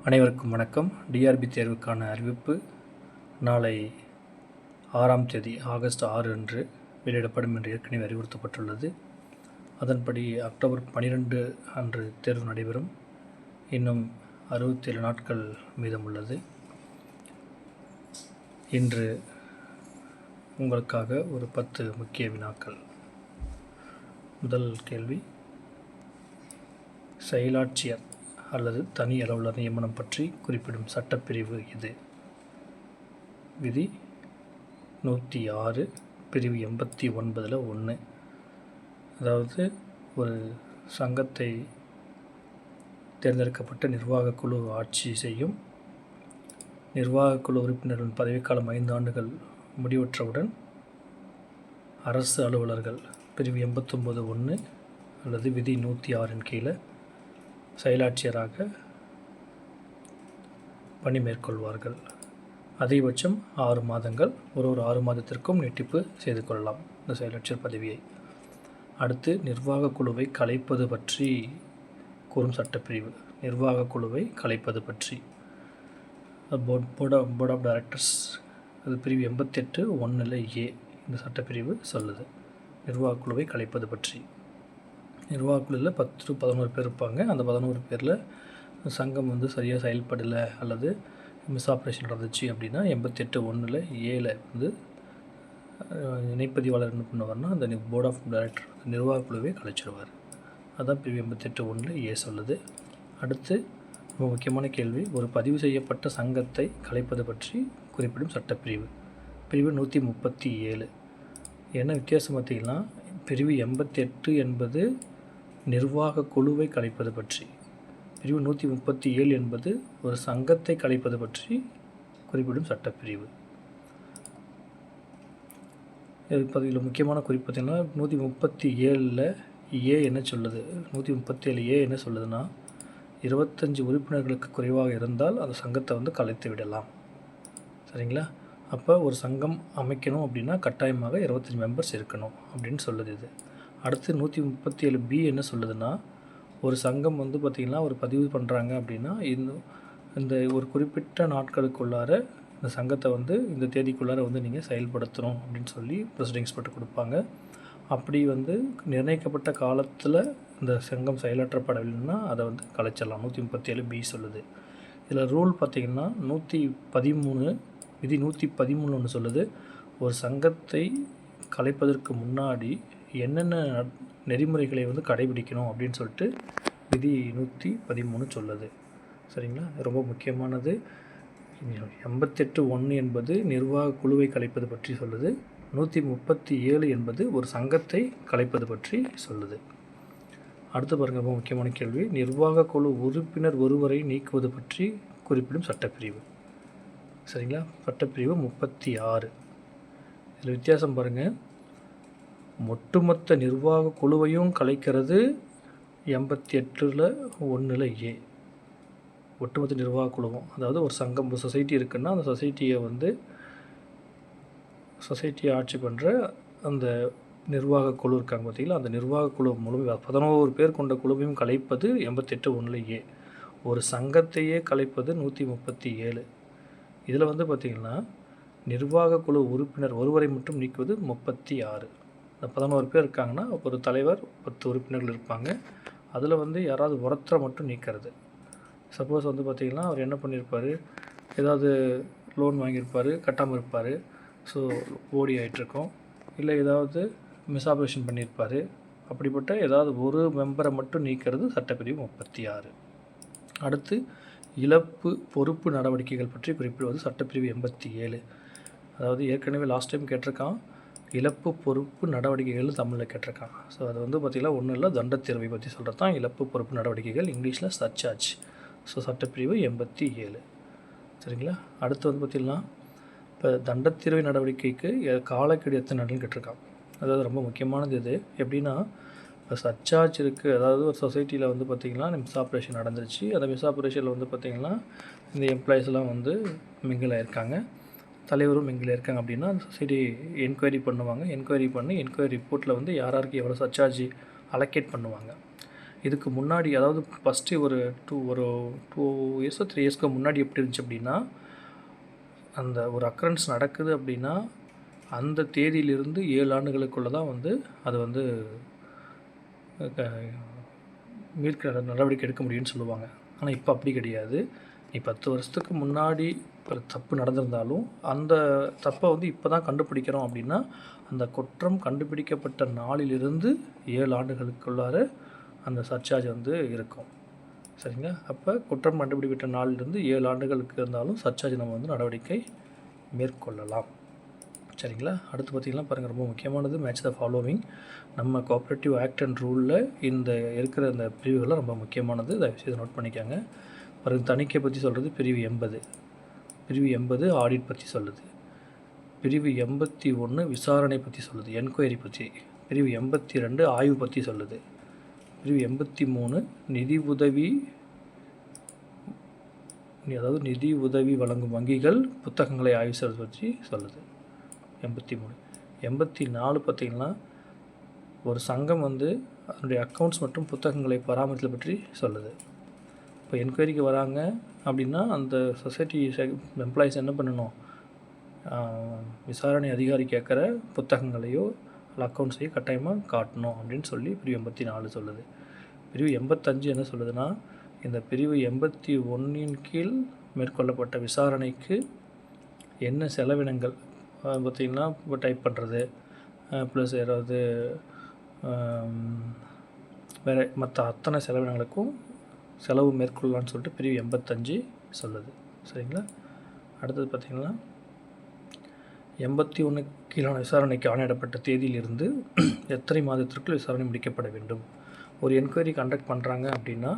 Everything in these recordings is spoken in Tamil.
அனைவருக்கும் வணக்கம். டிஆர்பி தேர்வுக்கான அறிவிப்பு நாளை 6ஆம் தேதி ஆகஸ்ட் 6 அன்று வெளியிடப்படும் என்று ஏற்கனவே அறிவுறுத்தப்பட்டுள்ளது. அதன்படி அக்டோபர் 12 அன்று தேர்வு நடைபெறும். இன்னும் 67 நாட்கள் மீதமுள்ளது. இன்று உங்களுக்காக ஒரு 10 முக்கிய வினாக்கள். முதல் கேள்வி, செயலாட்சியர் அல்லது தனி அலுவலர் நியமனம் பற்றி குறிப்பிடும் சட்டப்பிரிவு இது? விதி 106 பிரிவு 89 1. அதாவது ஒரு சங்கத்தை தேர்ந்தெடுக்கப்பட்ட நிர்வாக குழு ஆட்சி செய்யும். நிர்வாக குழு உறுப்பினர்களின் பதவிக்காலம் 5 ஆண்டுகள் முடிவுற்றவுடன் அரசு அலுவலர்கள் பிரிவு 89 1 அல்லது விதி 106 கீழே செயலாட்சியராக பணி மேற்கொள்வார்கள். அதிகபட்சம் 6 மாதங்கள். ஒரு 6 மாதத்திற்கும் நீட்டிப்பு செய்து கொள்ளலாம் இந்த செயலாட்சியர் பதவியை. அடுத்து, நிர்வாக குழுவை கலைப்பது பற்றி கூறும் சட்டப்பிரிவு. நிர்வாக குழுவை கலைப்பது பற்றி போர்ட் ஆஃப் டைரக்டர்ஸ் அது பிரிவு 88 1 A இந்த சட்டப்பிரிவு சொல்லுது நிர்வாக குழுவை கலைப்பது பற்றி. நிர்வாக குழுவில் 10 to 11 பேர் இருப்பாங்க. அந்த 11 பேரில் சங்கம் சரியாக செயல்படலை அல்லது மிஸ் ஆப்ரேஷன் நடந்துச்சு அப்படின்னா 88 1 A இணைப்பதிவாளர் என்ன பண்ணுவார்னா அந்த போர்ட் ஆஃப் டைரக்டர் நிர்வாக குழுவை கலைச்சிடுவார். அதுதான் பிரிவு 88 1 A சொல்லுது. அடுத்து ரொம்ப முக்கியமான கேள்வி, ஒரு பதிவு செய்யப்பட்ட சங்கத்தை கலைப்பது பற்றி குறிப்பிடும் சட்டப்பிரிவு. பிரிவு 137. என்ன வித்தியாசம் பார்த்திங்கன்னா, பிரிவு 88 என்பது நிர்வாக குழுவை கலைப்பது பற்றி, பிரிவு 137 என்பது ஒரு சங்கத்தை கலைப்பது பற்றி குறிப்பிடும் சட்டப்பிரிவு. இதில் முக்கியமான குறிப்பு பார்த்திங்கன்னா 137 A என்ன சொல்லுது? 137 A என்ன சொல்லுதுன்னா, 25 உறுப்பினர்களுக்கு குறைவாக இருந்தால் அந்த சங்கத்தை கலைத்து விடலாம். சரிங்களா? அப்போ ஒரு சங்கம் அமைக்கணும் அப்படின்னா கட்டாயமாக 25 மெம்பர்ஸ் இருக்கணும் அப்படின்னு சொல்லுது இது. அடுத்து 137 B என்ன சொல்லுதுன்னா, ஒரு சங்கம் பார்த்திங்கன்னா ஒரு பதிவு பண்ணுறாங்க அப்படின்னா இந்த ஒரு குறிப்பிட்ட நாட்களுக்குள்ளார இந்த சங்கத்தை இந்த தேதிக்குள்ளார நீங்கள் செயல்படுத்தணும் அப்படின்னு சொல்லி ப்ரெசிடென்ஸ் போட்டு கொடுப்பாங்க. அப்படி நிர்ணயிக்கப்பட்ட காலத்தில் இந்த சங்கம் செயலாற்றப்படவில்லைன்னா அதை கலைச்சிடலாம். 137 B சொல்லுது. இதில் ரூல் பார்த்திங்கன்னா 113 விதி 113 ஒன்று சொல்லுது, ஒரு சங்கத்தை கலைப்பதற்கு முன்னாடி என்னென்ன நெறிமுறைகளை கடைபிடிக்கணும் அப்படின்னு சொல்லிட்டு விதி 113 சொல்லுது. சரிங்களா? ரொம்ப முக்கியமானது. 88 1 என்பது நிர்வாக குழுவை கலைப்பது பற்றி சொல்லுது. 137 என்பது ஒரு சங்கத்தை கலைப்பது பற்றி சொல்லுது. அடுத்து பாருங்கள், ரொம்ப முக்கியமான கேள்வி, நிர்வாக குழு உறுப்பினர் ஒருவரை நீக்குவது பற்றி குறிப்பிடும் சட்டப்பிரிவு. சரிங்களா? சட்டப்பிரிவு 36. இதில் வித்தியாசம் பாருங்கள், ஒட்டுமொத்த நிர்வாக குழுவையும் கலைக்கிறது 88 1 A. ஒட்டுமொத்த நிர்வாக குழுவும், அதாவது ஒரு சங்கம் ஒரு சொசைட்டி இருக்குன்னா அந்த சொசைட்டியை ஆட்சி பண்ணுற அந்த நிர்வாக குழு இருக்காங்க பார்த்தீங்களா, அந்த நிர்வாக குழு முழுமையாக 11 பேர் கொண்ட குழுவையும் கலைப்பது 88 1 A. ஒரு சங்கத்தையே கலைப்பது 137. இதில் பார்த்திங்கன்னா நிர்வாக குழு உறுப்பினர் ஒருவரை மட்டும் நீக்குவது 36. இந்த 11 பேர் இருக்காங்கன்னா ஒரு தலைவர் 10 உறுப்பினர்கள் இருப்பாங்க. அதில் யாராவது ஒருத்தரை மட்டும் நீக்கிறது. சப்போஸ் பார்த்திங்கன்னா அவர் என்ன பண்ணியிருப்பார், ஏதாவது லோன் வாங்கியிருப்பார், கட்டாமல் இருப்பார், ஸோ ஓடி ஆகிட்டுருக்கோம், இல்லை ஏதாவது மிஸ் ஆப்ரேஷன் பண்ணியிருப்பார், அப்படிப்பட்ட ஏதாவது ஒரு மெம்பரை மட்டும் நீக்கிறது சட்டப்பிரிவு 36. அடுத்து, இழப்பு பொறுப்பு நடவடிக்கைகள் பற்றி குறிப்பிடுவது சட்டப்பிரிவு 87. அதாவது ஏற்கனவே லாஸ்ட் டைம் கேட்டிருக்கான், இழப்பு பொறுப்பு நடவடிக்கைகள் தமிழில் கேட்டிருக்கான். ஸோ அது பார்த்திங்கன்னா ஒன்றும் இல்லை, தண்டத்தீர்வை பற்றி சொல்கிறது தான் இழப்பு பொறுப்பு நடவடிக்கைகள், இங்கிலீஷில் சர்சார்ஜ். ஸோ சட்டப்பிரிவு 87. சரிங்களா? அடுத்து பார்த்திங்கன்னா இப்போ தண்டத்தீர்வை நடவடிக்கைக்கு காலக்கெடு எத்தனை நாள்னு கேட்டிருக்கான். அதாவது ரொம்ப முக்கியமானது இது. எப்படின்னா, இப்போ சர்சார்ஜ் இருக்குது, அதாவது ஒரு சொசைட்டியில் பார்த்திங்கன்னா மிஸ் ஆப்ரேஷன் நடந்துருச்சு. அந்த மிஸ் ஆப்ரேஷனில் பார்த்திங்கன்னா இந்த எம்ப்ளாயிஸ்லாம் மிங்கிள் ஆகிருக்காங்க, தலைவரும் மிங்கில் இருக்காங்க அப்படின்னா அந்த சொசைட்டி என்கொயரி பண்ணுவாங்க. என்கொயரி ரிப்போர்ட்டில் யாராருக்கு எவ்வளோ சர்சார்ஜ் அலோகேட் பண்ணுவாங்க. இதுக்கு முன்னாடி அதாவது ஃபஸ்ட்டு ஒரு 2 இயர்ஸோ 3 இயர்ஸ்க்கு முன்னாடி எப்படி இருந்துச்சு அப்படின்னா, அந்த ஒரு அக்கரன்ஸ் நடக்குது அப்படின்னா அந்த தேதியிலிருந்து 7 ஆண்டுகளுக்குள்ளே தான் வந்து அது வந்து மீட்க நடவடிக்கை எடுக்க முடியும்னு சொல்லுவாங்க. ஆனால் இப்போ அப்படி கிடையாது. நீ 10 வருஷத்துக்கு முன்னாடி ஒரு தப்பு நடந்திருந்தாலும் அந்த தப்பை வந்து இப்போ தான் கண்டுபிடிக்கிறோம் அப்படின்னா அந்த குற்றம் கண்டுபிடிக்கப்பட்ட நாளிலிருந்து 7 ஆண்டுகளுக்குள்ளார அந்த சர்சார்ஜ் வந்து இருக்கும். சரிங்களா? அப்போ குற்றம் கண்டுபிடிக்கப்பட்ட நாளிலிருந்து 7 ஆண்டுகளுக்கு இருந்தாலும் சர்சார்ஜ் நம்ம வந்து நடவடிக்கை மேற்கொள்ளலாம். சரிங்களா? அடுத்து பார்த்திங்கன்னா பாருங்கள், ரொம்ப முக்கியமானது மேட்ச் த ஃபாலோவிங். நம்ம கோஆப்ரேட்டிவ் ஆக்ட் அண்ட் ரூலில் இந்த இருக்கிற இந்த பிரிவுகள்லாம் ரொம்ப முக்கியமானது. தயவுசெய்து நோட் பண்ணிக்கோங்க. பாருங்கள், தணிக்கை பற்றி சொல்கிறது பிரிவு 80. பிரிவு 80 ஆடிட் பற்றி சொல்லுது. பிரிவு 81 விசாரணை பற்றி சொல்லுது, என்கொயரி பற்றி. பிரிவு 82 ஆய்வு பற்றி சொல்லுது. பிரிவு 83 நிதி உதவி, அதாவது நிதி உதவி வழங்கும் வங்கிகள் புத்தகங்களை ஆய்வு செய்வது பற்றி சொல்லுது. 83. 84 பார்த்திங்கன்னா ஒரு சங்கம் வந்து அதனுடைய அக்கௌண்ட்ஸ் மற்றும் புத்தகங்களை பராமரித்தல் பற்றி சொல்லுது. இப்போ என்கொயரிக்கு வராங்க அப்படின்னா அந்த சொசைட்டி எம்ப்ளாயிஸ் என்ன பண்ணணும், விசாரணை அதிகாரி கேட்குற புத்தகங்களையோ இல்லை அக்கௌண்ட்ஸையோ கட்டாயமாக காட்டணும் அப்படின்னு சொல்லி பிரிவு 84 சொல்லுது. பிரிவு 85 என்ன சொல்லுதுன்னா, இந்த பிரிவு 81 கீழ் மேற்கொள்ளப்பட்ட விசாரணைக்கு என்ன செலவினங்கள் பார்த்திங்கன்னா இப்போ டைப் பண்ணுறது ப்ளஸ் யாராவது வேறு மற்ற அத்தனை செலவினங்களுக்கும் செலவு மேற்கொள்ளலான்னு சொல்லிட்டு பிரிவு 85 சொல்லுது. சரிங்களா? அடுத்தது பார்த்திங்கன்னா 81 கீழான விசாரணைக்கு ஆணையிடப்பட்ட தேதியிலிருந்து எத்தனை மாதத்திற்குள் விசாரணை முடிக்கப்பட வேண்டும். ஒரு என்கொயரி கண்டக்ட் பண்ணுறாங்க அப்படின்னா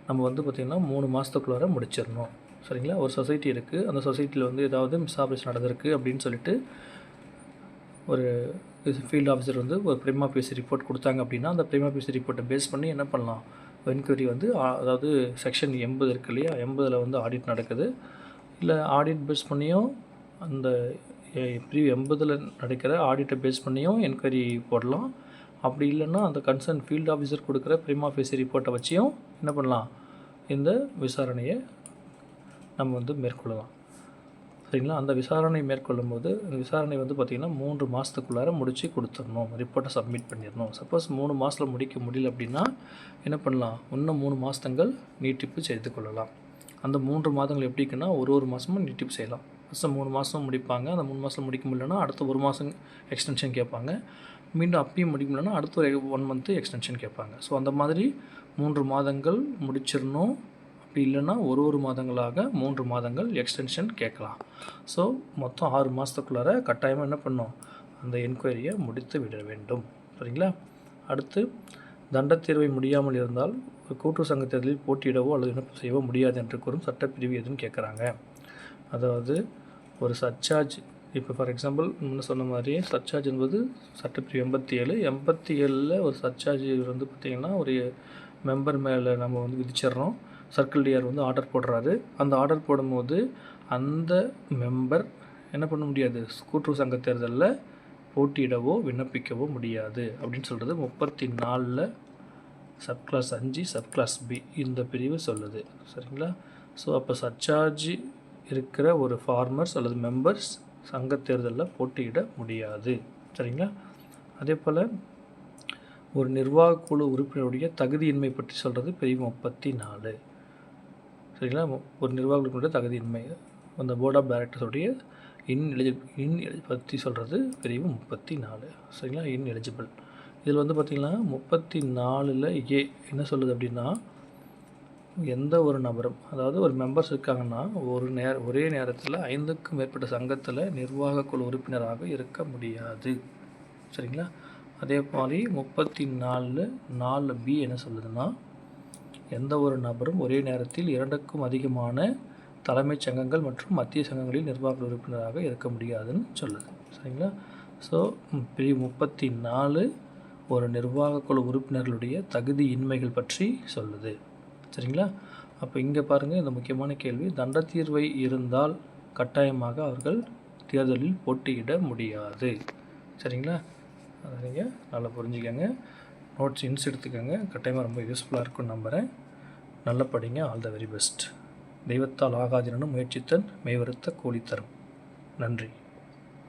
நம்ம வந்து பார்த்திங்கன்னா 3 மாதத்துக்குள்ளார முடிச்சிடணும். சரிங்களா? ஒரு சொசைட்டி இருக்குது, அந்த சொசைட்டியில் வந்து ஏதாவது மிஸ்ஆப்ரேஷன் நடந்திருக்கு அப்படின்னு சொல்லிட்டு ஒரு ஃபீல்டு ஆஃபீஸர் வந்து ஒரு பிரிமா ஃபேசி ரிப்போர்ட் கொடுத்தாங்க அப்படின்னா அந்த பிரிமா ஃபேசி ரிப்போர்ட்டை பேஸ் பண்ணி என்ன பண்ணலாம், என்கொயரி வந்து அதாவது செக்ஷன் 80 இருக்கு இல்லையா, 80ல் வந்து ஆடிட் நடக்குது. இல்லை ஆடிட் பேஸ் பண்ணியும் அந்த பிரிவு 80ல் நடக்கிற ஆடிட்டை பேஸ் பண்ணியும் என்கொயரி போடலாம். அப்படி இல்லைன்னா அந்த கன்சர்ன் ஃபீல்டு ஆஃபீஸர் கொடுக்குற பிரிமா ஃபேசி ரிப்போர்ட்டை வச்சியும் என்ன பண்ணலாம், இந்த விசாரணையை நம்ம வந்து மேற்கொள்ளலாம். சரிங்களா? அந்த விசாரணை மேற்கொள்ளும் போது அந்த விசாரணை வந்து பார்த்திங்கன்னா 3 மாதத்துக்குள்ளார முடித்து கொடுத்துடணும், ரிப்போர்ட்டை சப்மிட் பண்ணிடணும். சப்போஸ் 3 மாதத்தில் முடிக்க முடியல அப்படின்னா என்ன பண்ணலாம், இன்னும் 3 மாதங்கள் நீட்டிப்பு செய்து கொள்ளலாம். அந்த 3 மாதங்கள் எப்படிக்குன்னா ஒரு மாதமும் நீட்டிப்பு செய்யலாம். ஃபஸ்ட்டு 3 மாதம் முடிப்பாங்க, அந்த 3 மாதத்தில் முடிக்க முடியலன்னா அடுத்த 1 மாதம் எக்ஸ்டென்ஷன் கேட்பாங்க. மீண்டும் அப்பயும் முடிக்க முடியலன்னா அடுத்த 1 மந்த்து எக்ஸ்டென்ஷன் கேட்பாங்க. ஸோ அந்த மாதிரி 3 மாதங்கள் முடிச்சிடணும். அப்படி இல்லைன்னா ஒரு மாதங்களாக 3 மாதங்கள் எக்ஸ்டென்ஷன் கேட்கலாம். ஸோ மொத்தம் 6 மாதத்துக்குள்ளார கட்டாயமாக என்ன பண்ணணும், அந்த என்கொயரியை முடித்து விட வேண்டும். சரிங்களா? அடுத்து தண்டத்தீர்வை முடியாமல் இருந்தால் கூட்டுறவு சங்க தேர்தலில் போட்டியிடவோ அல்லது விண்ணப்பம் செய்யவோ முடியாது என்று கூறும் சட்டப்பிரிவு எதுன்னு கேட்குறாங்க. அதாவது ஒரு சர்சார்ஜ், இப்போ ஃபார் எக்ஸாம்பிள் முன்ன சொன்ன மாதிரியே சர்சார்ஜ் என்பது சட்டப்பிரிவு 87ல் ஒரு சர்சார்ஜ் வந்து பார்த்திங்கன்னா ஒரு மெம்பர் மேலே நம்ம வந்து விதிச்சிட்றோம். சர்க்கிள் டிஆர் வந்து ஆர்டர் போடுறாரு. அந்த ஆர்டர் போடும்போது அந்த மெம்பர் என்ன பண்ண முடியாது, கூட்டுறவு சங்க தேர்தலில் போட்டியிடவோ விண்ணப்பிக்கவோ முடியாது அப்படின்னு சொல்கிறது 34ல் சப்கிளாஸ் 5 சப்கிளாஸ் பி இந்த பிரிவு சொல்லுது. சரிங்களா? ஸோ அப்போ சர்சார்ஜ் இருக்கிற ஒரு ஃபார்மர்ஸ் அல்லது மெம்பர்ஸ் சங்க தேர்தலில் போட்டியிட முடியாது. சரிங்களா? அதே போல் ஒரு நிர்வாக குழு உறுப்பினருடைய தகுதியின்மை பற்றி சொல்கிறது பிரிவு 34. சரிங்களா? ஒரு நிர்வாகங்களுடைய தகுதியின்மை, அந்த போர்ட் ஆஃப் டைரக்டர்ஸுடைய இன்எலிஜிபிள் பற்றி சொல்கிறது பிரிவு 34. சரிங்களா? இன்எலிஜிபிள். இதில் வந்து பார்த்திங்கன்னா 34ல் ஏ என்ன சொல்லுது அப்படின்னா, எந்த ஒரு நபரும், அதாவது ஒரு மெம்பர்ஸ் இருக்காங்கன்னா ஒரே நேரத்தில் 5க்கும் மேற்பட்ட சங்கத்தில் நிர்வாக குழு உறுப்பினராக இருக்க முடியாது. சரிங்களா? அதே மாதிரி 34 பி என்ன சொல்லுதுன்னா, எந்த ஒரு நபரும் ஒரே நேரத்தில் 2க்கும் அதிகமான தலைமைச் சங்கங்கள் மற்றும் மத்திய சங்கங்களில் நிர்வாக உறுப்பினராக இருக்க முடியாதுன்னு சொல்லுது. சரிங்களா? ஸோ பிரிவு 34 ஒரு நிர்வாக குழு உறுப்பினர்களுடைய தகுதியின்மைகள் பற்றி சொல்லுது. சரிங்களா? அப்போ இங்கே பாருங்கள், இந்த முக்கியமான கேள்வி, தண்டத்தீர்வை இருந்தால் கட்டாயமாக அவர்கள் தேர்தலில் போட்டியிட முடியாது. சரிங்களா? அதை நீங்கள் நல்லா புரிஞ்சுக்கங்க, நோட்ஸ் இன்ஸ் எடுத்துக்கோங்க. கட்டாயமாக ரொம்ப யூஸ்ஃபுல்லாக இருக்கும்னு நம்புகிறேன். நல்லா படிங்க. All the very best. தெய்வத்தால் ஆகாதினும் முயற்சித்தன் மெய்வருத்த கூலி தரும். நன்றி.